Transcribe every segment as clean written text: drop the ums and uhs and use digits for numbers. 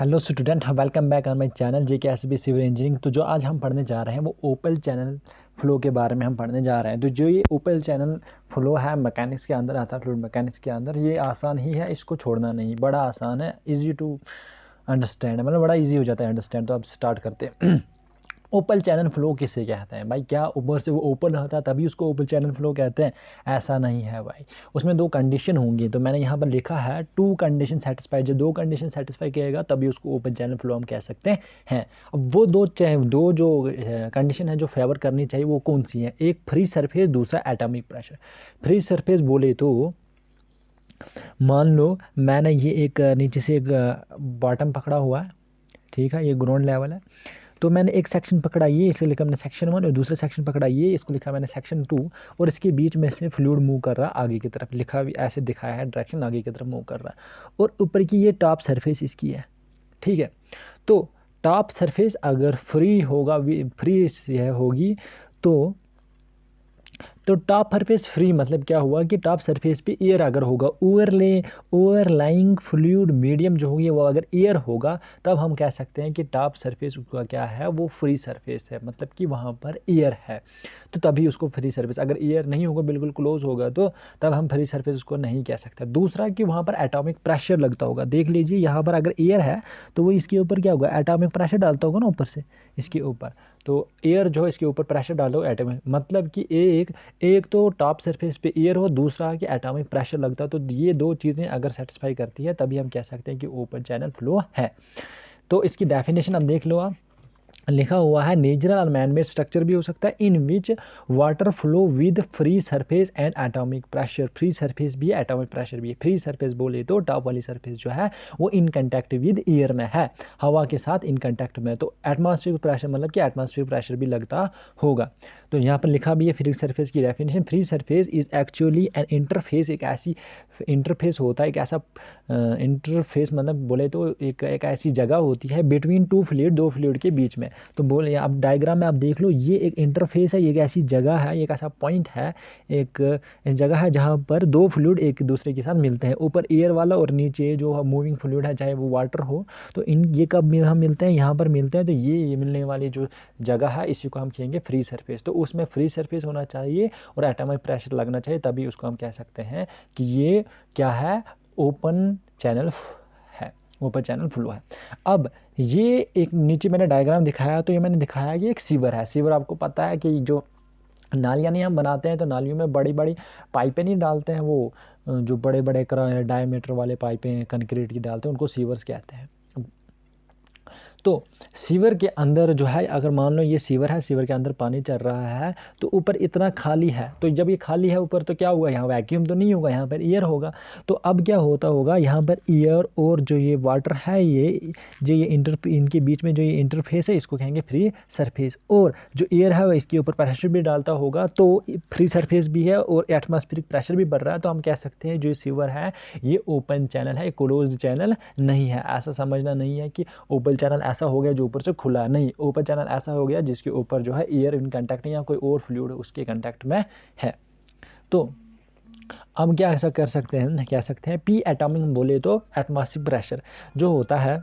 Hello student, welcome back on my channel JKSB civil engineering. तो जो आज हम पढ़ने जा रहे हैं वो ओपन चैनल फ्लो के बारे में हम पढ़ने जा रहे हैं। तो जो ये ओपन चैनल फ्लो है मैकेनिक्स के अंदर आता है, फ्लूइड मैकेनिक्स के अंदर, ये आसान ही है, इसको छोड़ना नहीं, बड़ा आसान है, इजी टू अंडरस्टैंड, मतलब बड़ा इजी हो जाता है अंडरस्टैंड। तो अब स्टार्ट करते हैं। ओपन चैनल फ्लो किसे कहते हैं भाई? क्या ऊपर से वो ओपन रहता है तभी उसको ओपन चैनल फ्लो कहते हैं? ऐसा नहीं है भाई। उसमें दो कंडीशन होंगी, तो मैंने यहाँ पर लिखा है टू कंडीशन सेटिस्फाई। जब दो कंडीशन सेटिस्फाई करेगा तभी उसको ओपन चैनल फ्लो हम कह सकते हैं। अब वो दो जो कंडीशन है जो फेवर करनी चाहिए वो कौन सी है? एक फ्री सरफेस, दूसरा एटॉमिक प्रेशर। फ्री सरफेस बोले तो मान लो मैंने ये एक नीचे से एक बॉटम पकड़ा हुआ है, ठीक है, ये ग्राउंड लेवल है। तो मैंने एक सेक्शन पकड़ा ये, इसलिए लिखा मैंने सेक्शन 1, और दूसरा सेक्शन पकड़ा ये, इसको लिखा मैंने सेक्शन 2, और इसके बीच में से फ्लूइड मूव कर रहा आगे की तरफ, लिखा भी ऐसे दिखाया है, डायरेक्शन आगे की तरफ मूव कर रहा है। और ऊपर की ये टॉप सरफेस इसकी है, ठीक है। तो टॉप सरफेस अगर फ्री होगा, फ्री होगी, तो टॉप सरफेस फ्री मतलब क्या हुआ कि टॉप सरफेस पे एयर अगर होगा, ओवरलाइंग फ्लूइड मीडियम जो होगी वो अगर एयर होगा, तब हम कह सकते हैं कि टॉप सरफेस उसका क्या है, वो फ्री सरफेस है, मतलब कि वहाँ पर एयर है, तो तभी उसको फ्री सरफेस। अगर एयर नहीं होगा, बिल्कुल क्लोज होगा, तो तब हम फ्री सरफेस उसको नहीं कह सकते। दूसरा कि वहाँ पर एटॉमिक प्रेशर लगता होगा। देख लीजिए यहाँ पर अगर एयर है तो वो इसके ऊपर क्या होगा, एटॉमिक प्रेशर डालता होगा ना ऊपर से इसके ऊपर, तो एयर जो है इसके ऊपर प्रेशर डालो एटॉमिक, मतलब कि एक तो टॉप सरफेस पे एयर हो, दूसरा कि एटॉमिक प्रेशर लगता है। तो ये दो चीज़ें अगर सेटिस्फाई करती है तभी हम कह सकते हैं कि ओपन चैनल फ्लो है। तो इसकी डेफिनेशन अब देख लो आप, लिखा हुआ है नेचुरल और मैनमेड स्ट्रक्चर भी हो सकता है in which water flow with free surface and atomic pressure. Free surface भी है, एटॉमिक प्रेशर भी है। फ्री सरफेस बोले तो टॉप वाली सरफेस जो है वो इन कंटैक्ट विद एयर में है, हवा के साथ इन कंटैक्ट में, तो एटमॉस्फेरिक प्रेशर मतलब कि एटमॉस्फेरिक प्रेशर भी लगता होगा। तो यहाँ पर लिखा भी है फ्री सरफेस की definition, free surface is actually an interface. एक ऐसी इंटरफेस होता है, एक ऐसा इंटरफेस मतलब बोले तो एक ऐसी जगह होती है बिटवीन टू फ्लूइड, दो फ्लूइड के बीच में। तो बोले आप डायग्राम में आप देख लो, ये एक इंटरफेस है, ये एक ऐसी जगह है, एक ऐसा पॉइंट है, एक जगह है जहाँ पर दो फ्लूइड एक दूसरे के साथ मिलते हैं, ऊपर एयर वाला और नीचे जो मूविंग फ्लूइड है, चाहे वो वाटर हो। तो ये कब हम मिलते हैं, यहाँ पर मिलते हैं। तो ये मिलने वाली जो जगह है इसी को हम कहेंगे फ्री सरफेस। तो उसमें फ्री सरफेस होना चाहिए और एटॉमिक प्रेशर लगना चाहिए, तभी उसको हम कह सकते हैं कि ये क्या है, ओपन चैनल है, ओपन चैनल फ्लो है। अब ये एक नीचे मैंने डायग्राम दिखाया, तो ये मैंने दिखाया कि एक सीवर है। सीवर आपको पता है कि जो नालियाँ नहीं हम बनाते हैं, तो नालियों में बड़ी बड़ी पाइपें नहीं डालते हैं, वो जो बड़े बड़े डायमीटर वाले पाइपें कंक्रीट की डालते हैं, उनको सीवर्स कहते हैं। तो सीवर के अंदर जो है, अगर मान लो ये सीवर है, सीवर के अंदर पानी चल रहा है, तो ऊपर इतना खाली है, तो जब ये खाली है ऊपर, तो क्या होगा, यहाँ वैक्यूम तो नहीं होगा, यहाँ पर एयर होगा। तो अब क्या होता होगा, यहाँ पर एयर और जो ये वाटर है, ये जो ये इनके बीच में जो ये इंटरफेस है, इसको कहेंगे फ्री सरफेस। और जो एयर है वो इसके ऊपर प्रेशर भी डालता होगा, तो फ्री सरफेस भी है और एटमॉस्फेरिक प्रेशर भी बढ़ रहा है। तो हम कह सकते हैं जो सीवर है ये ओपन चैनल है, क्लोज चैनल नहीं है। ऐसा समझना नहीं है कि ओपन चैनल ऐसा हो गया जो ऊपर से खुला, नहीं, ओपन चैनल ऐसा हो गया जिसके ऊपर जो है एयर इन कंटैक्ट या कोई और फ्लूइड उसके कंटैक्ट में है। तो हम क्या ऐसा कर सकते हैं, कह सकते हैं पी एटॉमिक बोले तो एटमॉस्फेरिक प्रेशर जो होता है।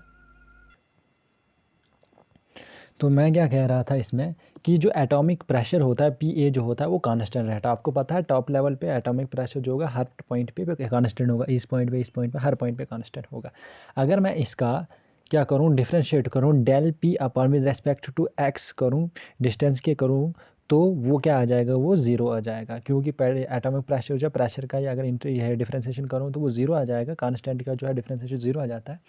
तो मैं क्या कह रहा था इसमें कि जो एटॉमिक प्रेशर होता है पी जो होता है वो कांस्टेंट रहता है। आपको पता है टॉप लेवल पे एटॉमिक प्रेशर जो होगा हर पॉइंट पे कांस्टेंट होगा, इस पॉइंट पे हर पॉइंट पे कांस्टेंट होगा। अगर मैं इसका क्या करूँ, डिफ्रेंशिएट करूँ, del P upon with respect to x करूँ, डिस्टेंस के करूँ, तो वो क्या आ जाएगा, वो ज़ीरो आ जाएगा, क्योंकि पहले एटॉमिक प्रेशर जो प्रेशर का अगर ये है डिफ्रेंशिएशन करूँ तो वो ज़ीरो आ जाएगा, कांस्टेंट का जो है डिफ्रेंशिएशन ज़ीरो आ जाता है।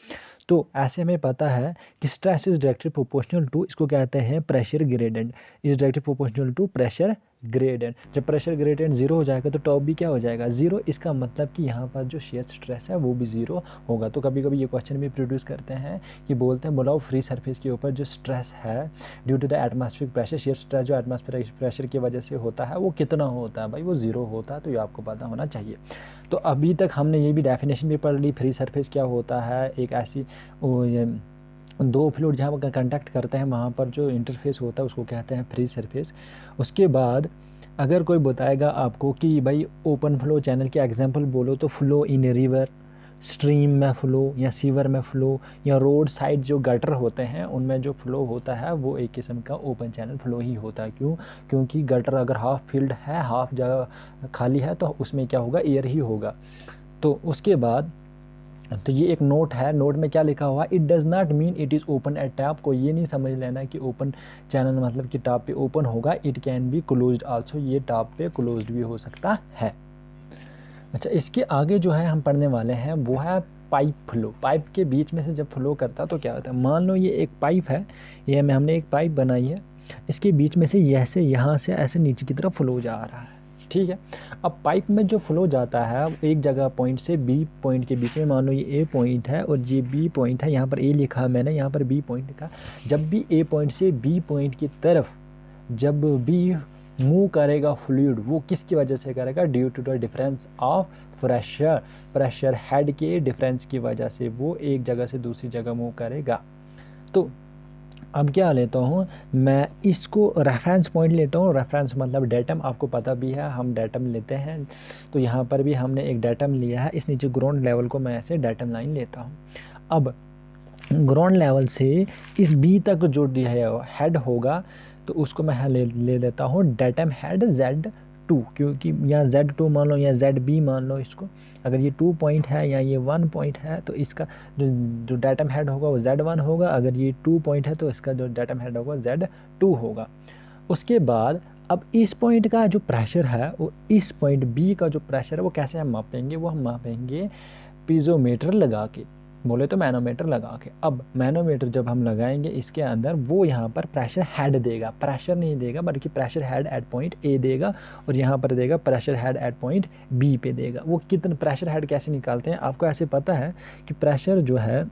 तो ऐसे हमें पता है कि stress is directly proportional to, इसको कहते हैं pressure gradient, is directly proportional to pressure gradient. जब प्रेशर ग्रेडियंट जीरो हो जाएगा तो टॉप भी क्या हो जाएगा, जीरो। इसका मतलब कि यहाँ पर जो शेयर स्ट्रेस है वो भी जीरो होगा। तो कभी कभी ये क्वेश्चन भी प्रोड्यूस करते हैं कि बोलते हैं बोलाओ फ्री सरफेस के ऊपर जो स्ट्रेस है due to the atmospheric pressure, shear stress जो एटमॉस्फेरिक प्रेशर की वजह से होता है वो कितना होता है, भाई वो जीरो होता है। तो ये आपको पता होना चाहिए। तो अभी तक हमने ये भी डेफिनेशन भी पढ़ ली, फ्री सरफेस क्या होता है, एक ऐसी दो फ्लूइड जहाँ पर कंटैक्ट करते हैं वहाँ पर जो इंटरफेस होता है उसको कहते हैं फ्री सरफेस। उसके बाद अगर कोई बताएगा आपको कि भाई ओपन फ्लो चैनल के एग्जांपल बोलो, तो फ्लो इन रिवर, स्ट्रीम में फ़्लो या सीवर में फ़्लो या रोड साइड जो गटर होते हैं उनमें जो फ़्लो होता है वो एक किस्म का ओपन चैनल फ़्लो ही होता है। क्यों? क्योंकि गटर अगर हाफ़ फिल्ड है, हाफ़ जगह खाली है, तो उसमें क्या होगा, एयर ही होगा। तो उसके बाद तो ये एक नोट है, नोट में क्या लिखा हुआ है, it does not mean it is open at top. को ये नहीं समझ लेना कि ओपन चैनल मतलब कि टॉप पे ओपन होगा, it can be closed also, ये टॉप पे क्लोज्ड भी हो सकता है। अच्छा, इसके आगे जो है हम पढ़ने वाले हैं वो है पाइप फ्लो। पाइप के बीच में से जब फ्लो करता है तो क्या होता है, मान लो ये एक पाइप है, ये हमने एक पाइप बनाई है, इसके बीच में से यहाँ से ऐसे नीचे की तरफ फ्लो जा रहा है, ठीक है। अब पाइप में जो फ्लो जाता है एक जगह पॉइंट से बी पॉइंट के बीच में, मान लो ये ए पॉइंट है और ये बी पॉइंट है, यहाँ पर ए लिखा है मैंने, यहाँ पर बी पॉइंट लिखा। जब भी ए पॉइंट से बी पॉइंट की तरफ जब भी मूव करेगा फ्लूइड, वो किसकी वजह से करेगा, due to the difference of pressure, pressure head के डिफरेंस की वजह से वो एक जगह से दूसरी जगह मूव करेगा। तो अब क्या लेता हूँ मैं, इसको रेफरेंस पॉइंट लेता हूँ। रेफरेंस मतलब डेटम, आपको पता भी है हम डेटम लेते हैं, तो यहाँ पर भी हमने एक डेटम लिया है। इस नीचे ग्राउंड लेवल को मैं ऐसे डेटम लाइन लेता हूँ। अब ग्राउंड लेवल से इस बी तक जो हेड होगा तो उसको मैं ले लेता हूँ डेटम हेड Z2, क्योंकि यहाँ Z2 मान लो या ZB मान लो इसको। अगर ये 2 पॉइंट है या ये 1 पॉइंट है तो इसका जो डेटम हेड होगा वो Z1 होगा। अगर ये 2 पॉइंट है तो इसका जो डेटम हेड होगा Z2 होगा। उसके बाद अब इस पॉइंट का जो प्रेशर है वो, इस पॉइंट B का जो प्रेशर है वो कैसे हम मापेंगे, वो हम मापेंगे पीज़ोमीटर लगा के, बोले तो मैनोमीटर लगा के। अब मैनोमीटर जब हम लगाएंगे इसके अंदर, वो यहाँ पर प्रेशर हेड देगा, प्रेशर नहीं देगा बल्कि pressure head at point A देगा, और यहाँ पर देगा pressure head at point B पे देगा। वो कितना प्रेशर हेड कैसे निकालते हैं, आपको ऐसे पता है कि प्रेशर जो है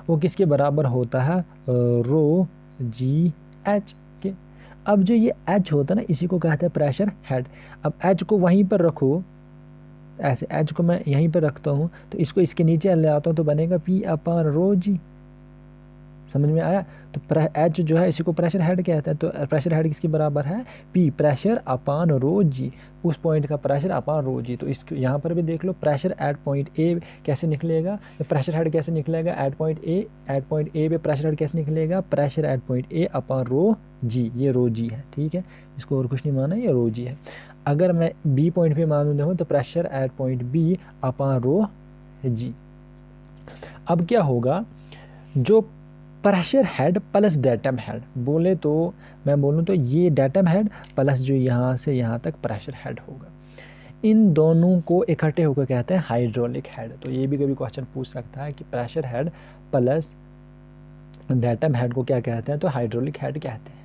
वो किसके बराबर होता है, रो जी एच के। अब जो ये एच होता है ना, इसी को कहते हैं प्रेशर हेड। अब एच को वहीं पर रखो, ऐसे एच को मैं यहीं पर रखता हूँ, तो इसको इसके नीचे ले आता हूँ तो बनेगा P अपान रो जी। समझ में आया? तो एच जो है इसी को प्रेशर हेड कहते हैं। तो प्रेशर हेड किसके बराबर है, P प्रेशर अपान रो जी, उस पॉइंट का प्रेशर अपान रो जी। तो इसको यहाँ पर भी देख लो, प्रेशर एट पॉइंट ए कैसे निकलेगा, प्रेशर हेड कैसे निकलेगा at point A, at point A पे प्रेशर हेड कैसे निकलेगा, pressure at point A upon rho g, ये रो जी है, ठीक है। इसको और कुछ नहीं माना, ये रो जी है। अगर मैं बी पॉइंट पे मानूँ देखो तो pressure at point B upon rho जी। अब क्या होगा, जो pressure head plus datum head, बोले तो मैं बोलूँ तो ये डेटम हेड प्लस जो यहाँ से यहाँ तक प्रेशर हेड होगा, इन दोनों को इकट्ठे होकर कहते हैं हाइड्रोलिक हेड। तो ये भी कभी क्वेश्चन पूछ सकता है कि pressure head plus datum head को क्या कहते हैं, तो हाइड्रोलिक हेड कहते हैं।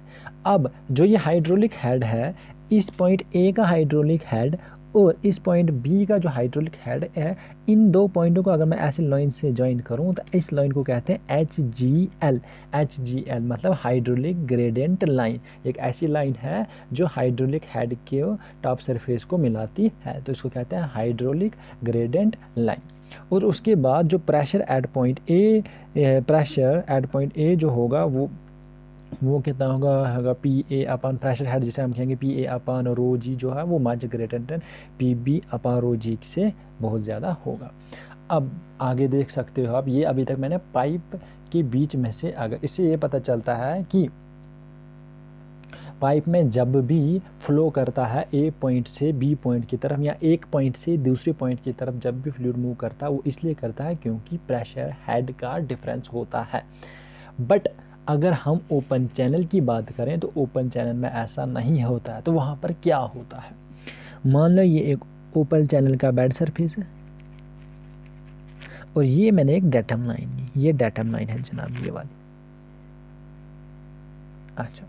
अब जो ये हाइड्रोलिक हेड है, इस पॉइंट ए का हाइड्रोलिक हेड और इस पॉइंट बी का जो हाइड्रोलिक हेड है, इन दो पॉइंटों को अगर मैं ऐसे लाइन से ज्वाइन करूं तो इस लाइन को कहते हैं HGL। HGL मतलब हाइड्रोलिक ग्रेडियंट लाइन, एक ऐसी लाइन है जो हाइड्रोलिक हेड के टॉप सरफेस को मिलाती है, तो इसको कहते हैं हाइड्रोलिक ग्रेडियंट लाइन। और उसके बाद जो pressure at point A, pressure at point ए जो होगा वो कितना होगा P A upon pressure head, जिसे हम कहेंगे पी ए अपान रो जी, जो है वो much greater than P B upon rho g से बहुत ज़्यादा होगा। अब आगे देख सकते हो आप, ये अभी तक मैंने पाइप के बीच में से, अगर इससे ये पता चलता है कि पाइप में जब भी फ्लो करता है ए पॉइंट से बी पॉइंट की तरफ या एक पॉइंट से दूसरे पॉइंट की तरफ, जब भी फ्लूइड मूव करता है वो इसलिए करता है क्योंकि प्रेशर हेड का डिफरेंस होता है। बट अगर हम ओपन चैनल की बात करें तो ओपन चैनल में ऐसा नहीं होता है। तो वहाँ पर क्या होता है, मान लो ये एक ओपन चैनल का बेड सरफेस है और ये मैंने एक डेटम लाइन ली, ये डेटम लाइन है जनाब, ये वाली। अच्छा,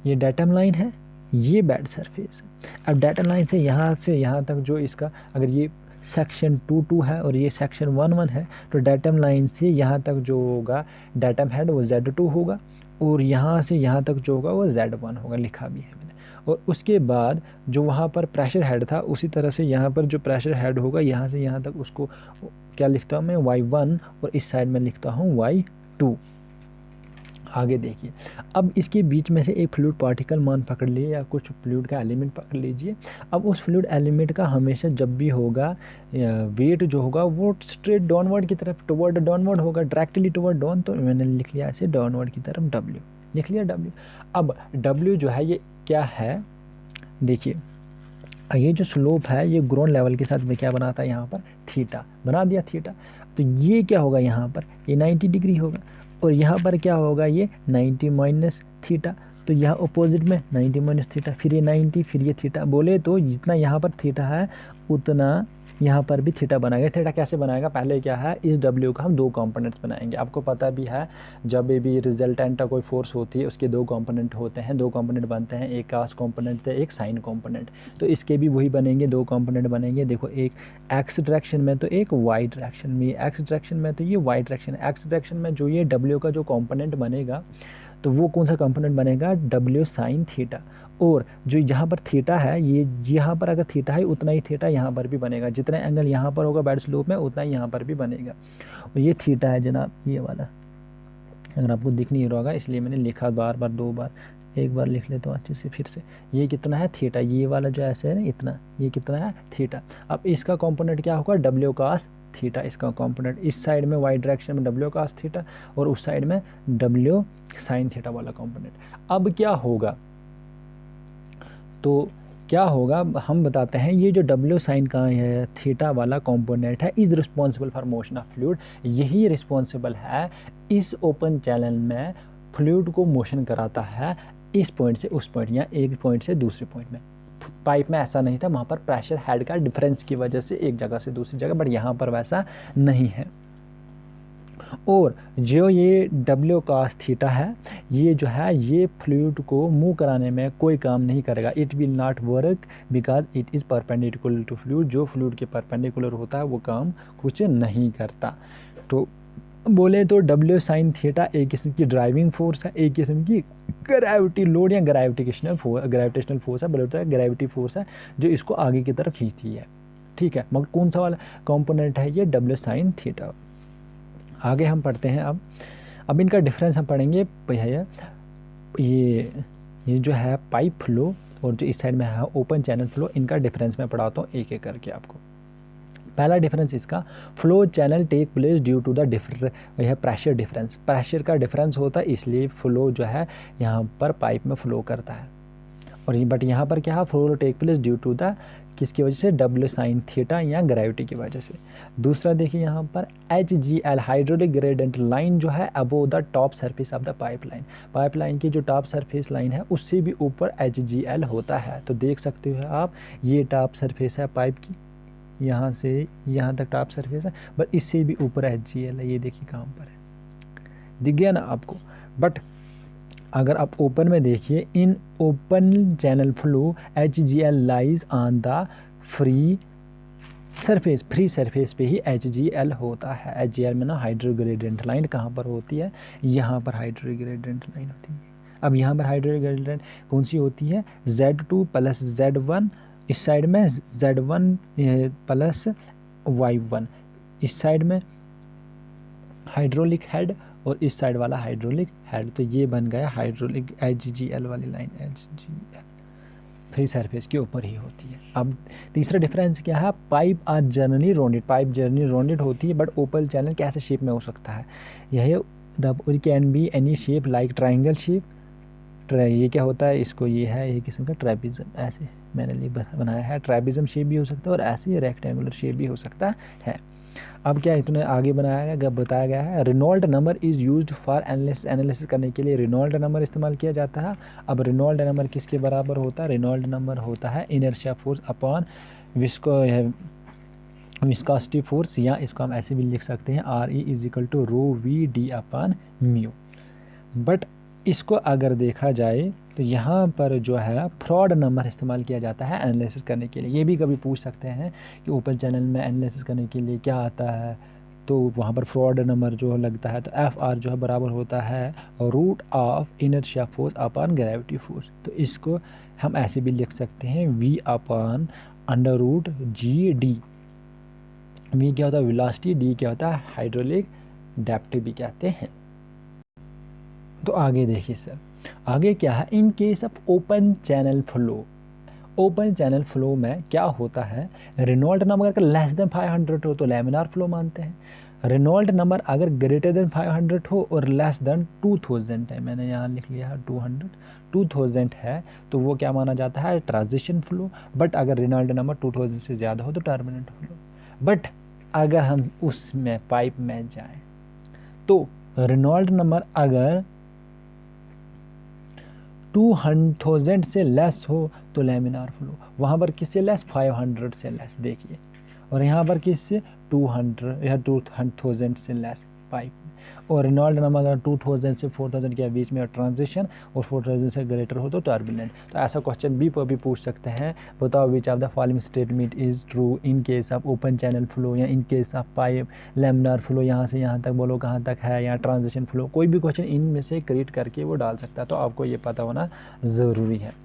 ये डेटम लाइन है, ये बेड सरफेस है। अब डेटम लाइन से यहाँ तक जो इसका, अगर ये सेक्शन 2 है और ये सेक्शन 1 है, तो डेटम लाइन से यहाँ तक जो होगा डेटम हेड वो Z2 होगा, और यहाँ से यहाँ तक जो होगा वो Z1 होगा, लिखा भी है मैंने। और उसके बाद जो वहाँ पर प्रेशर हेड था, उसी तरह से यहाँ पर जो प्रेशर हेड होगा यहाँ से यहाँ तक, उसको क्या लिखता हूँ मैं Y1, और इस साइड में लिखता हूँ Y2। आगे देखिए, अब इसके बीच में से एक फ्लूइड पार्टिकल मान पकड़ लिए या कुछ फ्लूइड का एलिमेंट पकड़ लीजिए। अब उस फ्लूइड एलिमेंट का हमेशा जब भी होगा वेट जो होगा वो स्ट्रेट डाउनवर्ड की तरफ टुवर्ड डाउनवर्ड होगा, डायरेक्टली टुवर्ड डाउन, तो मैंने लिख लिया ऐसे डाउनवर्ड की तरफ W, लिख लिया W। अब W जो है ये क्या है, देखिए ये जो स्लोप है ये ग्राउंड लेवल के साथ में क्या बनाता है, यहाँ पर थीटा बना दिया, थीटा। तो ये क्या होगा, यहाँ पर ये 90 डिग्री होगा और यहाँ पर क्या होगा, ये 90 माइनस थीटा। तो यहाँ अपोजिट में 90 माइनस थीटा, फिर ये 90, फिर ये थीटा। बोले तो जितना यहाँ पर थीटा है उतना यहाँ पर भी थीटा बनाएगा। थीटा कैसे बनाएगा, पहले क्या है, इस W का हम दो कंपोनेंट्स बनाएंगे। आपको पता भी है जब भी रिजल्टेंट कोई फोर्स होती है उसके दो कंपोनेंट होते हैं, दो कंपोनेंट बनते हैं, एक कास कंपोनेंट है एक साइन कंपोनेंट। तो इसके भी वही बनेंगे, दो कंपोनेंट बनेंगे। देखो एक एक्स डायरेक्शन में तो एक वाई डायरेक्शन में, एक्स डायरेक्शन में तो ये वाई डायरेक्शन। एक्स डायरेक्शन में जो ये W का जो कंपोनेंट बनेगा तो वो कौन सा कंपोनेंट बनेगा, W साइन थीटा। और जो यहाँ पर थीटा है, ये यहाँ पर अगर थीटा है उतना ही थीटा यहाँ पर भी बनेगा, जितना एंगल यहाँ पर होगा बेड स्लोप में उतना ही यहाँ पर भी बनेगा। और ये थीटा है जनाब, ये वाला, अगर आपको दिख नहीं रहा होगा इसलिए मैंने लिखा बार बार, दो बार, एक बार लिख लेता हूँ अच्छे से फिर से। ये कितना है थीटा, ये वाला जो ऐसे है ना इतना, ये कितना है थीटा। अब इसका कंपोनेंट क्या होगा, W कास थीटा। इसका कंपोनेंट इस साइड में वाई डायरेक्शन में W कास थीटा और उस साइड में W साइन थीटा वाला कंपोनेंट। अब क्या होगा, तो क्या होगा हम बताते हैं। ये जो W साइन का है थीटा वाला कंपोनेंट है is responsible for motion of fluid, यही रिस्पॉन्सिबल है इस ओपन चैनल में फ्लूइड को मोशन कराता है इस पॉइंट से उस पॉइंट या एक पॉइंट से दूसरे पॉइंट में। पाइप में ऐसा नहीं था, वहाँ पर प्रेशर हेड का डिफरेंस की वजह से एक जगह से दूसरी जगह, बट यहाँ पर वैसा नहीं है। और जो ये W कास थीटा है ये जो है ये फ्लूइड को मूव कराने में कोई काम नहीं करेगा। It will not work because it is perpendicular to fluid. जो फ्लूइड के परपेंडिकुलर होता है वो काम कुछ नहीं करता। तो बोले तो W साइन थीटा एक किस्म की ड्राइविंग फोर्स है, एक किस्म की ग्रेविटी लोड या ग्रेविटेशनल फोर्स है, बोले तो ग्रेविटी फोर्स है जो इसको आगे की तरफ खींचती है। ठीक है, मगर कौन सा वाला कंपोनेंट है ये, W साइन थीटा। आगे हम पढ़ते हैं। अब इनका डिफरेंस हम पढ़ेंगे। भैया ये जो है पाइप फ्लो और जो इस साइड में है ओपन चैनल फ्लो, इनका डिफरेंस मैं पढ़ाता हूँ एक एक करके आपको। पहला डिफरेंस इसका, flow channel take place due to the यह प्रेशर डिफरेंस। प्रेशर का डिफरेंस होता है इसलिए फ्लो जो है यहाँ पर पाइप में फ्लो करता है। और बट यहाँ पर क्या है, flow take place due to the किसकी वजह से, W साइन थीटा या ग्रेविटी की वजह से। दूसरा देखिए यहाँ पर HGL हाइड्रोलिक ग्रेडियंट लाइन जो है above the top surface of the pipeline की जो टॉप सरफेस लाइन है उससे भी ऊपर HGL होता है। तो देख सकते हो आप, ये टॉप सरफेस है पाइप की, यहाँ से यहाँ तक टॉप सरफेस है, बट इससे भी ऊपर HGL है। ये देखिए कहाँ पर है, दिख गया ना आपको। बट अगर आप ओपन में देखिए, in open channel flow HGL lies on the free surface पे ही HGL होता है। HGL में ना हाइड्रोग्रेडियंट लाइन कहाँ पर होती है, यहाँ पर हाइड्रोग्रेडियंट लाइन होती है। अब यहाँ पर हाइड्रोग्रेडियंट कौन सी होती है, Z2 प्लस Z1, इस साइड में Z1 प्लस Y1, इस साइड में हाइड्रोलिक हेड और इस साइड वाला हाइड्रोलिक हेड। तो ये बन गया हाइड्रोलिक HGL वाली लाइन, HGL फ्री सरफेस के ऊपर ही होती है। अब तीसरा डिफरेंस क्या है, pipe are generally rounded, pipe generally rounded होती है, बट ओपन चैनल कैसे शेप में हो सकता है, यह the can be any shape like triangle shape. ये क्या होता है, इसको ये है एक किस्म का ट्रेपिज्म, ऐसे मैंने बनाया है, ट्रेपिज्म शेप भी हो सकता है और ऐसे रेक्टेंगुलर शेप भी हो सकता है। अब क्या इतने आगे बनाया गया, बताया गया है, Reynold number is used for analysis करने के लिए रेनॉल्ड नंबर इस्तेमाल किया जाता है। अब रेनॉल्ड नंबर किसके बराबर होता है, रेनॉल्ड नंबर होता है inertia force upon viscosity force, या इसको हम ऐसे भी लिख सकते हैं RE is equal to ρVD upon mu. But इसको अगर देखा जाए तो यहाँ पर जो है फ्रॉड नंबर इस्तेमाल किया जाता है एनालिसिस करने के लिए। ये भी कभी पूछ सकते हैं कि ओपन चैनल में एनालिसिस करने के लिए क्या आता है, तो वहाँ पर फ्रॉड नंबर जो लगता है तो FR जो है बराबर होता है root of inertia force upon gravity force. तो इसको हम ऐसे भी लिख सकते हैं V upon under root GD। V क्या होता है वेलोसिटी, D क्या होता है हाइड्रोलिक डेप्थ भी कहते हैं। तो आगे देखिए सर, आगे क्या है, इन case of open channel flow, open channel flow में क्या होता है, रेनॉल्ट नंबर अगर लेस देन 500 हो तो लैमिनार फ्लो मानते हैं, रेनॉल्ट नंबर अगर ग्रेटर देन 500 हो और लेस देन 2000 है, मैंने यहाँ लिख लिया है 2000 है, तो वो क्या माना जाता है, ट्रांजिशन फ्लो। बट अगर रेनॉल्ट नंबर 2000 से ज़्यादा हो तो टर्मिनेंट फ्लो। बट अगर हम उसमें पाइप में जाएं तो रेनॉल्ट नंबर अगर 2000 से लेस हो तो लैमिनार फ्लो, वहाँ पर किससे लेस, 500 से लेस देखिए, और यहाँ पर किससे 200 या 2000 से लेस पाइप। और रेनॉल्ट नंबर अगर 2000 से 4000 के बीच में ट्रांजिशन और 4000 से ग्रेटर हो तो टर्बुलेंट। तो ऐसा क्वेश्चन भी पूछ सकते हैं, बताओ which of the following statement is true in case of open channel flow या in case of pipe laminar flow, यहाँ से यहाँ तक बोलो कहाँ तक है, या ट्रांजिशन फ्लो, कोई भी क्वेश्चन इनमें से क्रिएट करके वो डाल सकता है, तो आपको ये पता होना ज़रूरी है।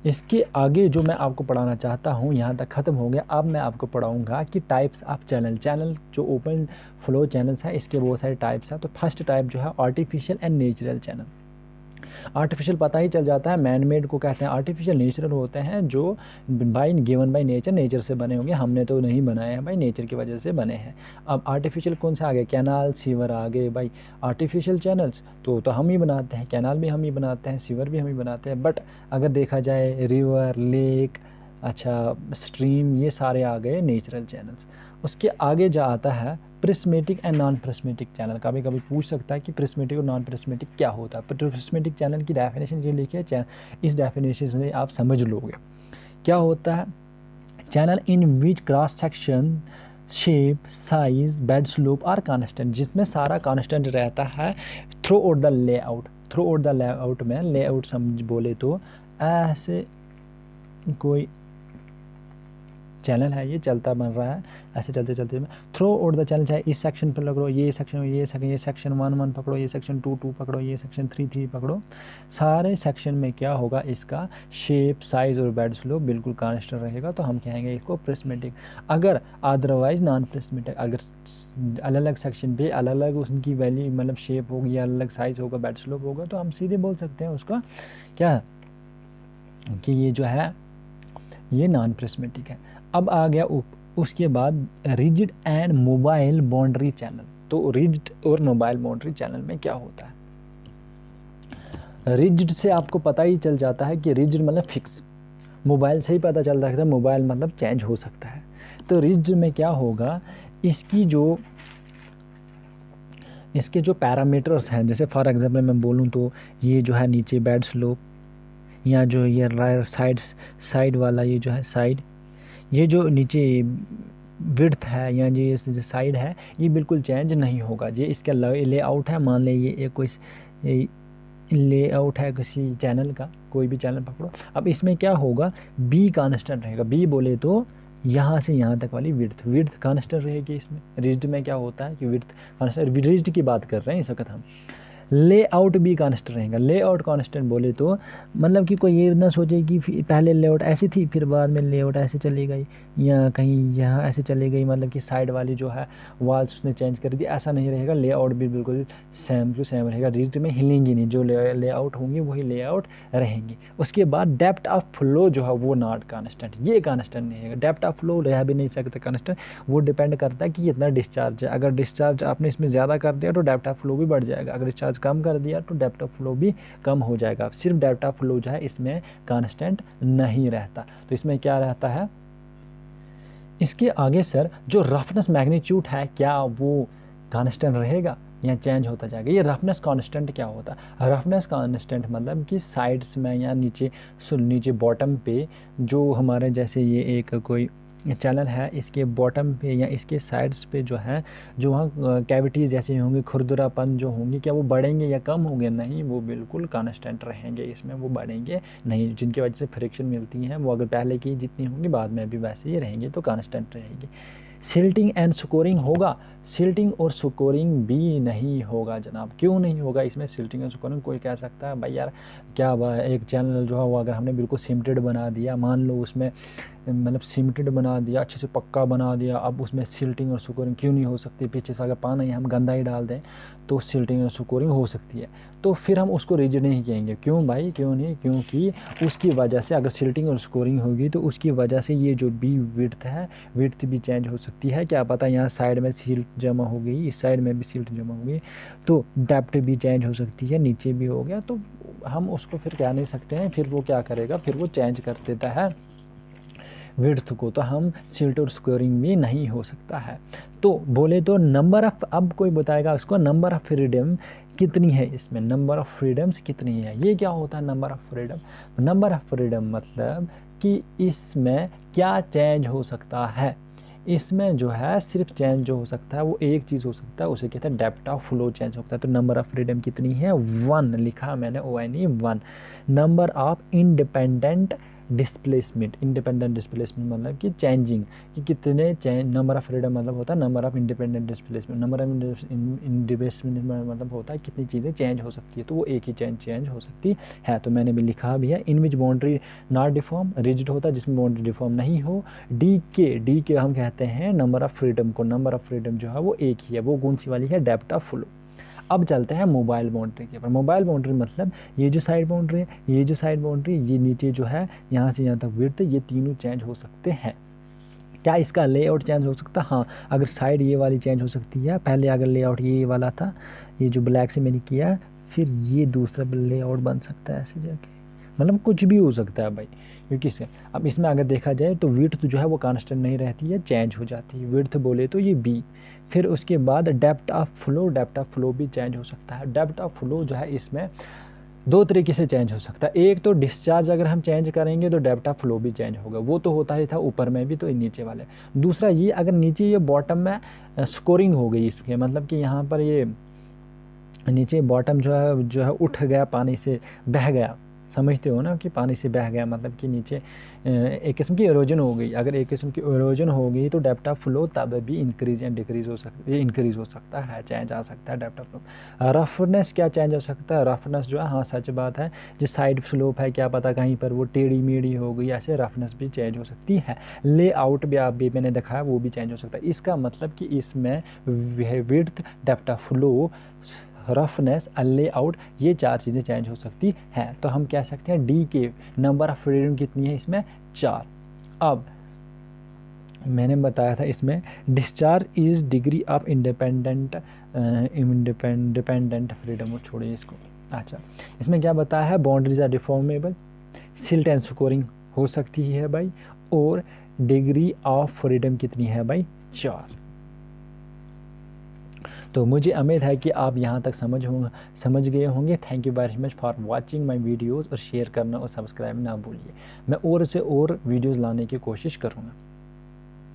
इसके आगे जो मैं आपको पढ़ाना चाहता हूँ यहाँ तक ख़त्म हो गया। अब मैं आपको पढ़ाऊँगा कि टाइप्स ऑफ चैनल जो ओपन फ्लो चैनल्स हैं इसके बहुत सारे टाइप्स हैं। तो फर्स्ट टाइप जो है artificial and natural channel. Artificial पता ही चल जाता है, मैन मेड को कहते हैं आर्टिफिशियल। नेचुरल होते हैं जो गिवन बाय नेचर, नेचर से बने होंगे, हमने तो नहीं बनाए हैं भाई, नेचर की वजह से बने हैं। अब आर्टिफिशियल कौन से आ गए, कैनाल सीवर आ गए भाई। आर्टिफिशियल चैनल्स तो हम ही बनाते हैं, कैनाल भी हम ही बनाते हैं, सीवर भी हम ही बनाते हैं। बट अगर देखा जाए रिवर, लेक, अच्छा स्ट्रीम, ये सारे आ गए नेचुरल चैनल्स। उसके आगे जो आता है prismatic and non prismatic channel. कभी कभी पूछ सकता है कि प्रिस्मेटिक और नॉन प्रिस्मेटिक क्या होता है। प्रिस्मेटिक चैनल की डेफिनेशन ये लिखिए, इस डेफिनेशन से आप समझ लोगे क्या होता है। Channel in which cross section, shape, size, bed slope are constant, जिसमें सारा कांस्टेंट रहता है throughout the layout. Throughout the layout में, लेआउट समझ बोले तो ऐसे कोई चैनल है, ये चलता बन रहा है, ऐसे चलते चलते थ्रू आउट द चैनल, चाहे इस सेक्शन पर पकड़ो, ये सेक्शन 1 पकड़ो, ये सेक्शन 2 पकड़ो, ये सेक्शन 3 पकड़ो, सारे सेक्शन में क्या होगा, इसका शेप, साइज और बेड स्लोप बिल्कुल कांस्टेंट रहेगा, तो हम कहेंगे इसको प्रिस्मेटिक। अगर अदरवाइज नॉन प्रिस्मेटिक, अगर अलग अलग सेक्शन पे अलग अलग उनकी वैल्यू मतलब शेप होगी, अलग अलग साइज होगा, बेड स्लोप होगा, तो हम सीधे बोल सकते हैं उसका क्या, कि ये जो है ये नॉन प्रिस्मेटिक है। अब आ गया उसके बाद rigid and mobile boundary channel. तो रिजिड और मोबाइल बाउंड्री चैनल में क्या होता है, रिजिड से आपको पता ही चल जाता है कि रिजिड मतलब फिक्स, मोबाइल से ही पता चल जाता है मोबाइल मतलब चेंज हो सकता है। तो रिजिड में क्या होगा, इसके जो पैरामीटर्स हैं, जैसे फॉर एग्जांपल मैं बोलूँ तो ये जो है नीचे बेड स्लोप, या जो ये साइड वाला ये जो है साइड, ये जो नीचे विड्थ है या ये साइड है, ये बिल्कुल चेंज नहीं होगा। ये इसका लेआउट है, मान लें ये एक कोई लेआउट है किसी चैनल का, कोई भी चैनल पकड़ो। अब इसमें क्या होगा, बी कांस्टेंट रहेगा। बी बोले तो यहाँ से यहाँ तक वाली विड्थ कांस्टेंट रहेगी। इसमें रिज्ड में क्या होता है कि विड्थ कांस्टेंट, रिज्ड की बात कर रहे हैं इस वक्त हम। लेआउट भी कांस्टेंट रहेगा। लेआउट कांस्टेंट बोले तो मतलब कि कोई ये ना सोचे कि पहले लेआउट ऐसी थी फिर बाद में लेआउट ऐसे चली गई, या कहीं यहाँ ऐसे चली गई, मतलब कि साइड वाली जो है वॉल्स उसने चेंज कर दी, ऐसा नहीं रहेगा। लेआउट भी बिल्कुल सेम टू सेम रहेगा, रिज्ड में हिलेंगी नहीं, जो लेआउट होंगी वही लेआउट रहेंगी। उसके बाद डेप्थ ऑफ फ्लो जो है वो नॉट कांस्टेंट, ये कांस्टेंट नहीं है। डेप्थ ऑफ फ्लो रह भी नहीं सकता कांस्टेंट, वो डिपेंड करता है कि कितना डिस्चार्ज है। अगर डिस्चार्ज आपने इसमें ज़्यादा कर दिया तो डेप्थ ऑफ फ्लो भी बढ़ जाएगा, अगर डिस्चार्ज कम कर दिया तो डेप्थ ऑफ फ्लो भी कम हो जाएगा। सिर्फ डेप्थ ऑफ फ्लो जो है इसमें कांस्टेंट नहीं रहता। तो इसमें क्या रहता है, इसके आगे सर जो रफनेस मैग्नीट्यूड है क्या वो कांस्टेंट रहेगा या चेंज होता जाएगा। ये रफनेस कांस्टेंट क्या होता है, रफनेस कांस्टेंट मतलब कि साइड्स में या नीचे बॉटम पे जो हमारे जैसे ये एक कोई चैनल है, इसके बॉटम पे या इसके साइड्स पे जो है, जो वहाँ कैविटीज़ जैसे होंगी, खुरदरापन जो होंगे, क्या वो बढ़ेंगे या कम होंगे, नहीं, वो बिल्कुल कांस्टेंट रहेंगे, इसमें वो बढ़ेंगे नहीं, जिनकी वजह से फ्रिक्शन मिलती है वो अगर पहले की जितनी होंगी बाद में भी वैसे ही रहेंगे, तो कांस्टेंट रहेगी। सिल्टिंग एंड स्कोरिंग होगा, सिल्टिंग और स्कोरिंग भी नहीं होगा जनाब। क्यों नहीं होगा इसमें सिल्टिंग और स्कोरिंग? कोई कह सकता है भाई यार क्या एक चैनल जो है वो अगर हमने बिल्कुल सिमटेड बना दिया, मान लो उसमें मतलब सीमेंटेड बना दिया, अच्छे से पक्का बना दिया, अब उसमें सिल्टिंग और सुकोरिंग क्यों नहीं हो सकती? पीछे से अगर पानी हम गंदा ही डाल दें तो सिल्टिंग और सुकोरिंग हो सकती है। तो फिर हम उसको रिजिड नहीं कहेंगे। क्यों भाई, क्यों नहीं? क्योंकि उसकी वजह से अगर सिल्टिंग और स्कोरिंग होगी तो उसकी वजह से ये जो बी विड्थ है, विड्थ भी चेंज हो सकती है। क्या पता यहाँ साइड में सिल्ट जमा हो गई, इस साइड में भी सिल्ट जमा हो गई, तो डेप्थ भी चेंज हो सकती है, नीचे भी हो गया, तो हम उसको फिर कह नहीं सकते हैं। फिर वो क्या करेगा, फिर वो चेंज कर देता है विड्थ को, तो हम सिल्ट और स्कोरिंग भी नहीं हो सकता है। तो बोले तो नंबर ऑफ, अब कोई बताएगा उसको नंबर ऑफ फ्रीडम कितनी है इसमें, नंबर ऑफ फ्रीडम्स कितनी है। ये क्या होता है number of freedom? Number of freedom मतलब कि इसमें क्या चेंज हो सकता है। इसमें जो है सिर्फ चेंज जो हो सकता है वो एक चीज़ हो सकता है, उसे कहते हैं डेप्थ ऑफ फ्लो चेंज होता है। तो नंबर ऑफ फ्रीडम कितनी है? 1 लिखा मैंने, ONE 1। Number of independent displacement, independent displacement मतलब कि चेंजिंग, कि कितने चेंज, नंबर ऑफ फ्रीडम मतलब होता है number of independent displacement, number of displacement मतलब होता है कितनी चीज़ें चेंज हो सकती है, तो वो एक ही चेंज हो सकती है। तो मैंने भी लिखा भी है, in which boundary not deform, rigid होता है जिसमें बाउंड्री डिफॉर्म नहीं हो। डी के हम कहते हैं नंबर ऑफ फ्रीडम को, नंबर ऑफ फ्रीडम जो है वो एक ही है, वो कौन सी वाली है? Depth of flow. अब चलते हैं मोबाइल बाउंड्री के ऊपर। मोबाइल बाउंड्री मतलब ये जो साइड बाउंड्री है, ये जो साइड बाउंड्री, ये नीचे जो है यहाँ से यहाँ तक विड्थ, ये तीनों चेंज हो सकते हैं। क्या इसका लेआउट चेंज हो सकता है? हाँ, अगर साइड ये वाली चेंज हो सकती है। पहले अगर लेआउट ये वाला था, ये जो ब्लैक से मैंने किया, फिर ये दूसरा लेआउट बन सकता है ऐसे जाके, मतलब कुछ भी हो सकता है भाई, क्योंकि अब इसमें अगर देखा जाए तो विड्थ जो है वो कांस्टेंट नहीं रहती है, चेंज हो जाती है। विड्थ बोले तो ये बी, फिर उसके बाद depth of flow, depth of flow भी चेंज हो सकता है। डेप्थ ऑफ फ्लो जो है इसमें दो तरीके से चेंज हो सकता है। एक तो डिस्चार्ज अगर हम चेंज करेंगे तो डेप्थ ऑफ फ्लो भी चेंज होगा, वो तो होता ही था ऊपर में भी, तो नीचे वाले। दूसरा ये, अगर नीचे ये बॉटम में स्कोरिंग हो गई इसके, मतलब कि यहाँ पर ये नीचे बॉटम जो है उठ गया, पानी से बह गया, समझते हो ना कि पानी से बह गया मतलब कि नीचे एक किस्म की इरोजन हो गई। अगर एक किस्म की इरोजन हो गई तो डेप्थ ऑफ फ्लो तब भी इंक्रीज या डिक्रीज हो सकता है, इंक्रीज हो सकता है, चेंज आ सकता है डेप्थ ऑफ फ्लो। रफनेस क्या चेंज हो सकता है? रफनेस जो है, हाँ सच बात है, जो साइड स्लोप है क्या पता कहीं पर वो टेढ़ी मेढ़ी हो गई, ऐसे रफनेस भी चेंज हो सकती है। लेआउट भी आप भी मैंने दिखाया, वो भी चेंज हो सकता है। इसका मतलब कि इसमें width, depth of flow, roughness, layout, ये चार चीज़ें चेंज हो सकती हैं। तो हम कह सकते हैं डी के नंबर ऑफ फ्रीडम कितनी है इसमें? 4। अब मैंने बताया था इसमें discharge is degree of independent freedom, वो छोड़िए इसको। अच्छा, इसमें क्या बताया है? Boundaries are deformable, silt and scouring हो सकती है भाई, और डिग्री ऑफ फ्रीडम कितनी है भाई? 4। तो मुझे उम्मीद है कि आप यहाँ तक समझ गए होंगे। Thank you very much for watching my videos, और शेयर करना और सब्सक्राइब ना भूलिए। मैं और से और वीडियोस लाने की कोशिश करूँगा।